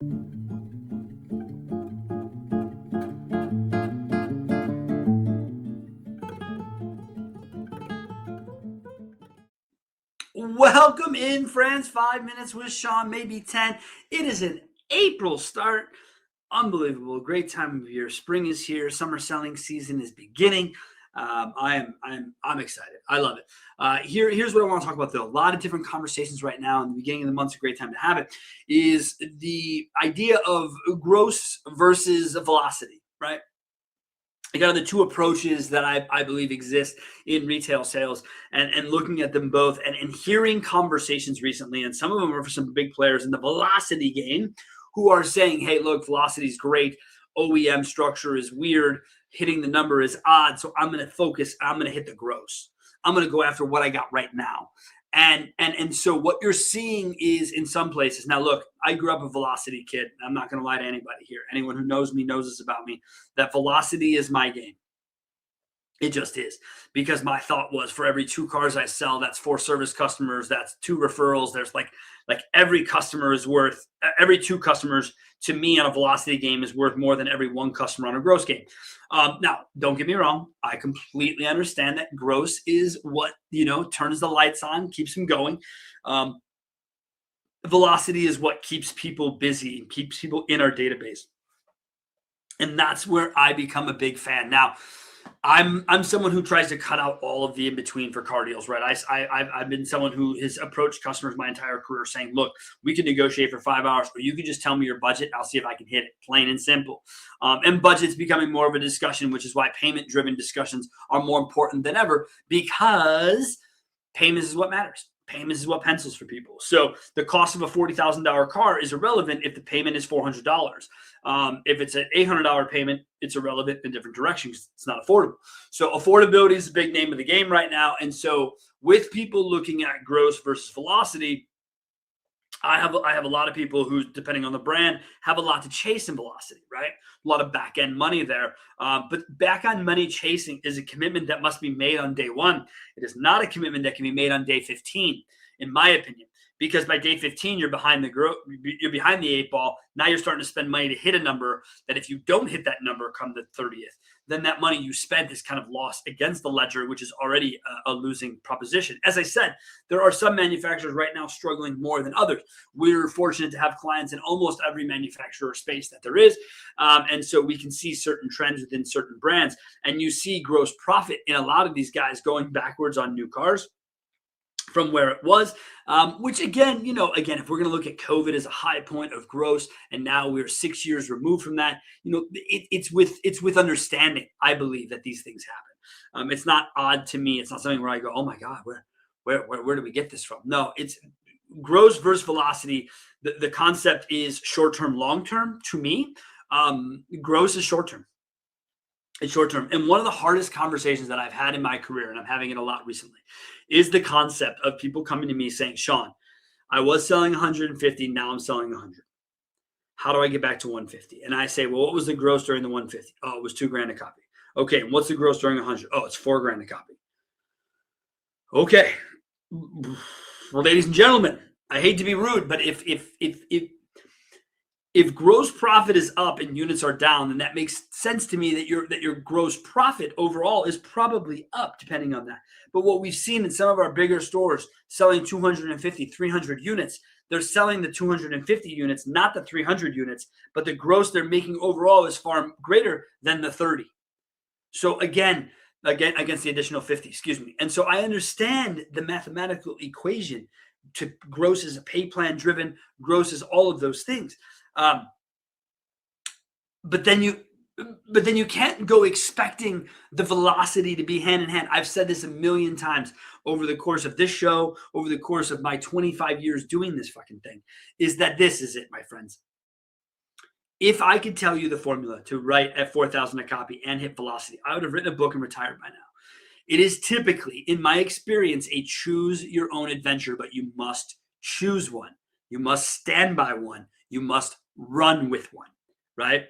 Welcome in, friends. 5 minutes with Sean, maybe 10. It is an April start. Unbelievable. Great time of year. Spring is here. Summer selling season is beginning. I'm excited. I love it. Here's what I want to talk about, though. A lot of different conversations right now. In the beginning of the month's a great time to have it. Is the idea of gross versus velocity, right? I got the two approaches that I believe exist in retail sales, and looking at them both and hearing conversations recently, and some of them are for some big players in the velocity game who are saying, hey, look, velocity is great. OEM structure is weird. Hitting the number is odd. So I'm going to focus. I'm going to hit the gross. I'm going to go after what I got right now. And so what you're seeing is in some places. Now, look, I grew up a velocity kid. I'm not going to lie to anybody here. Anyone who knows me knows this about me, that velocity is my game. It just is, because my thought was for every 2 cars I sell, that's 4 service customers, that's 2 referrals. There's like every customer is worth, every 2 customers to me on a velocity game is worth more than every 1 customer on a gross game. Now, don't get me wrong. I completely understand that gross is what, turns the lights on, keeps them going. Velocity is what keeps people busy, keeps people in our database. And that's where I become a big fan. Now, I'm someone who tries to cut out all of the in between for car deals, right? I've been someone who has approached customers my entire career saying, look, we can negotiate for 5 hours, or you can just tell me your budget. I'll see if I can hit it, plain and simple. And budget's becoming more of a discussion, which is why payment-driven discussions are more important than ever, because payments is what matters. Payments is what pencils for people. So the cost of a $40,000 car is irrelevant if the payment is $400. If it's an $800 payment, it's irrelevant in different directions. It's not affordable. So affordability is the big name of the game right now. And so with people looking at gross versus velocity, I have a lot of people who, depending on the brand, have a lot to chase in velocity, right? A lot of back end money there. But back end money chasing is a commitment that must be made on day 1. It is not a commitment that can be made on day 15, in my opinion, because by day 15 you're behind you're behind the 8 ball. Now you're starting to spend money to hit a number that if you don't hit that number come the 30th, then that money you spent is kind of lost against the ledger, which is already a losing proposition. As I said, there are some manufacturers right now struggling more than others. We're fortunate to have clients in almost every manufacturer space that there is. And so we can see certain trends within certain brands, and you see gross profit in a lot of these guys going backwards on new cars from where it was, which again, if we're going to look at COVID as a high point of gross, and now we're 6 years removed from that, it's with understanding, I believe, that these things happen. It's not odd to me. It's not something where I go, oh my God, where do we get this from? No, it's gross versus velocity. The concept is short-term, long-term to me. Gross is short-term. It's short-term. And one of the hardest conversations that I've had in my career, and I'm having it a lot recently, is the concept of people coming to me saying, Sean, I was selling 150, now I'm selling 100. How do I get back to 150? And I say, well, what was the gross during the 150? Oh, it was $2,000 a copy. Okay, and what's the gross during 100? Oh, it's $4,000 a copy. Okay, well, ladies and gentlemen, I hate to be rude, but if gross profit is up and units are down, then that makes sense to me that your gross profit overall is probably up, depending on that. But what we've seen in some of our bigger stores selling 250, 300 units, they're selling the 250 units, not the 300 units, but the gross they're making overall is far greater than the 30. So again, against the additional 50, excuse me. And so I understand the mathematical equation to gross is a pay plan driven, gross is all of those things. But then you can't go expecting the velocity to be hand in hand. I've said this a million times over the course of this show, over the course of my 25 years doing this fucking thing, is that this is it, my friends. If I could tell you the formula to write at 4,000 a copy and hit velocity, I would have written a book and retired by now. It is typically, in my experience, a choose your own adventure, but you must choose one. You must stand by one. You must run with one, right?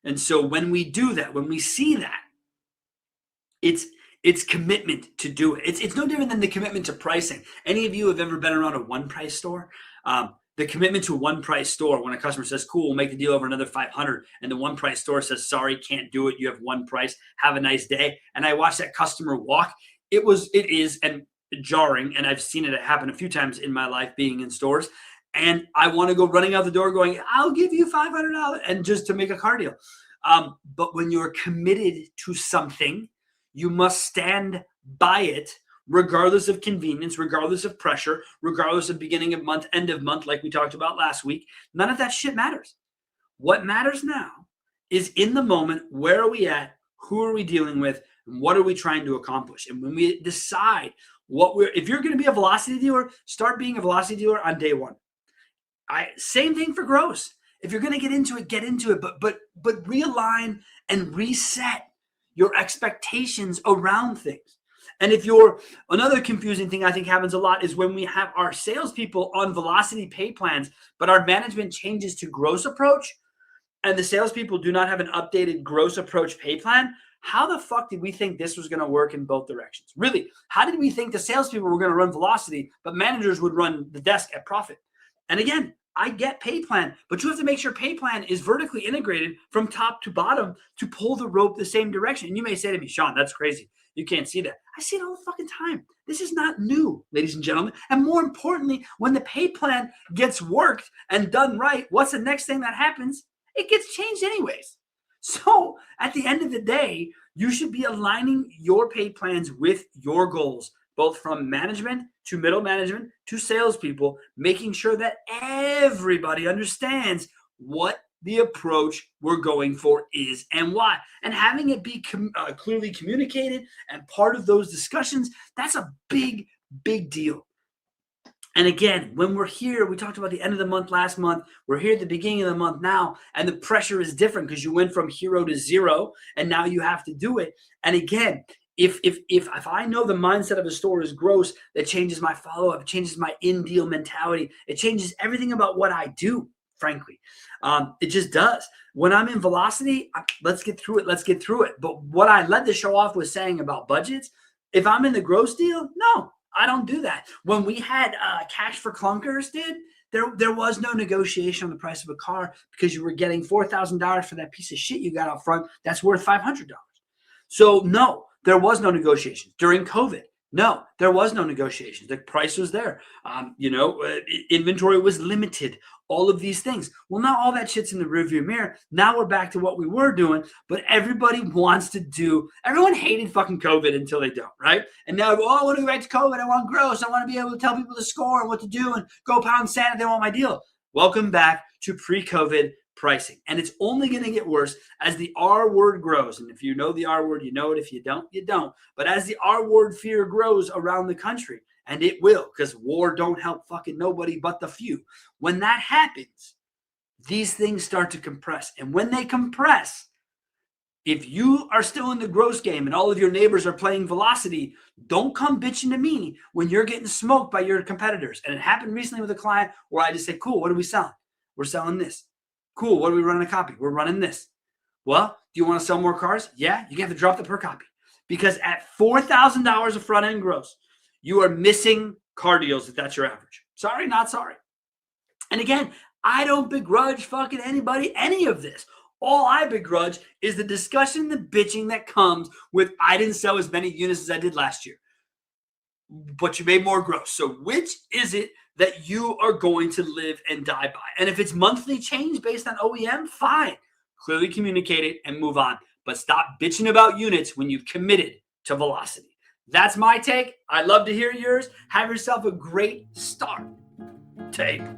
And so when we do that, when we see that, it's commitment to do it. It's no different than the commitment to pricing. Any of you have ever been around a one price store? The commitment to a one price store, when a customer says, cool, we'll make the deal over another 500, and the one price store says, sorry, can't do it. You have one price. Have a nice day. And I watched that customer walk. It is jarring. And I've seen it happen a few times in my life being in stores. And I want to go running out the door going, I'll give you $500 and just to make a car deal. But when you're committed to something, you must stand by it, regardless of convenience, regardless of pressure, regardless of beginning of month, end of month, like we talked about last week. None of that shit matters. What matters now is in the moment, where are we at? Who are we dealing with? And what are we trying to accomplish? And when we decide if you're going to be a velocity dealer, start being a velocity dealer on day one. Same thing for gross. If you're going to get into it, but realign and reset your expectations around things. And another confusing thing I think happens a lot is when we have our salespeople on velocity pay plans, but our management changes to gross approach, and the salespeople do not have an updated gross approach pay plan. How the fuck did we think this was going to work in both directions? Really, how did we think the salespeople were going to run velocity, but managers would run the desk at profit? And again, I get pay plan, but you have to make sure pay plan is vertically integrated from top to bottom to pull the rope the same direction. And you may say to me, Sean, that's crazy. You can't see that. I see it all the fucking time. This is not new, ladies and gentlemen. And more importantly, when the pay plan gets worked and done right, what's the next thing that happens? It gets changed anyways. So at the end of the day, you should be aligning your pay plans with your goals, both from management to middle management to salespeople, making sure that everybody understands what the approach we're going for is and why. And having it be clearly communicated and part of those discussions, that's a big, big deal. And again, when we're here, we talked about the end of the month last month. We're here at the beginning of the month now, and the pressure is different because you went from hero to zero, and now you have to do it. And again, if I know the mindset of a store is gross, that changes my follow-up, it changes my in-deal mentality, it changes everything about what I do, frankly. It just does. When I'm in velocity, let's get through it. But what I led the show off with saying about budgets, if I'm in the gross deal, no, I don't do that. When we had cash for clunkers, there was no negotiation on the price of a car because you were getting $4,000 for that piece of shit you got out front that's worth $500. So no, there was no negotiation. During COVID, no, there was no negotiation. The price was there. Inventory was limited. All of these things. Well, now all that shit's in the rearview mirror. Now we're back to what we were doing, but everyone hated fucking COVID until they don't, right? And now, I want to go back to COVID. I want gross. I want to be able to tell people to score and what to do and go pound sand if they want my deal. Welcome back to pre-COVID pricing. And it's only going to get worse as the R word grows. And if you know the R word, you know it. If you don't, you don't. But as the R word fear grows around the country, and it will, because war don't help fucking nobody but the few. When that happens, these things start to compress. And when they compress, if you are still in the gross game and all of your neighbors are playing velocity, don't come bitching to me when you're getting smoked by your competitors. And it happened recently with a client where I just said, cool, what are we selling? We're selling this. Cool, what are we running a copy? We're running this. Well, do you want to sell more cars? Yeah, you have to drop the per copy. Because at $4,000 of front end gross, you are missing car deals if that's your average. Sorry, not sorry. And again, I don't begrudge fucking anybody any of this. All I begrudge is the discussion, the bitching that comes with I didn't sell as many units as I did last year, but you made more gross. So which is it that you are going to live and die by? And if it's monthly change based on OEM, fine. Clearly communicate it and move on. But stop bitching about units when you've committed to velocity. That's my take. I'd love to hear yours. Have yourself a great start to April.